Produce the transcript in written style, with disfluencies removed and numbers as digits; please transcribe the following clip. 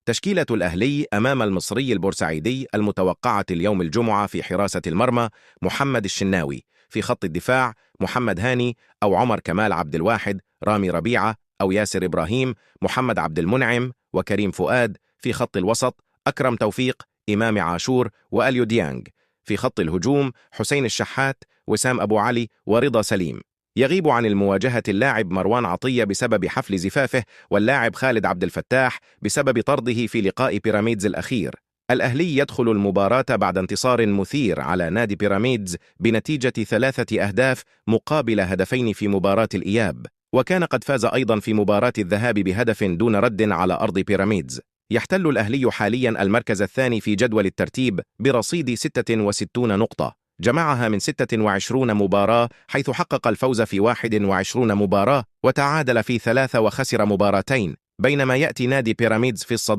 تشكيلة الأهلي أمام المصري البورسعيدي المتوقعة اليوم الجمعة في حراسة المرمى: محمد الشناوي. في خط الدفاع: محمد هاني أو عمر كمال عبد الواحد، رامي ربيعة أو ياسر إبراهيم، محمد عبد المنعم وكريم فؤاد. في خط الوسط: أكرم توفيق، إمام عاشور وأليو ديانج. في خط الهجوم: حسين الشحات، وسام أبو علي ورضا سليم. يغيب عن المواجهة اللاعب مروان عطية بسبب حفل زفافه، واللاعب خالد عبد الفتاح بسبب طرده في لقاء بيراميدز الأخير. الأهلي يدخل المباراة بعد انتصار مثير على نادي بيراميدز بنتيجة 3 أهداف مقابل هدفين في مباراة الإياب، وكان قد فاز أيضا في مباراة الذهاب بهدف دون رد على أرض بيراميدز. يحتل الأهلي حاليا المركز الثاني في جدول الترتيب برصيد 66 نقطة، جمعها من 26 مباراة، حيث حقق الفوز في 21 مباراة وتعادل في 3 وخسر مباراتين، بينما يأتي نادي بيراميدز في الصدارة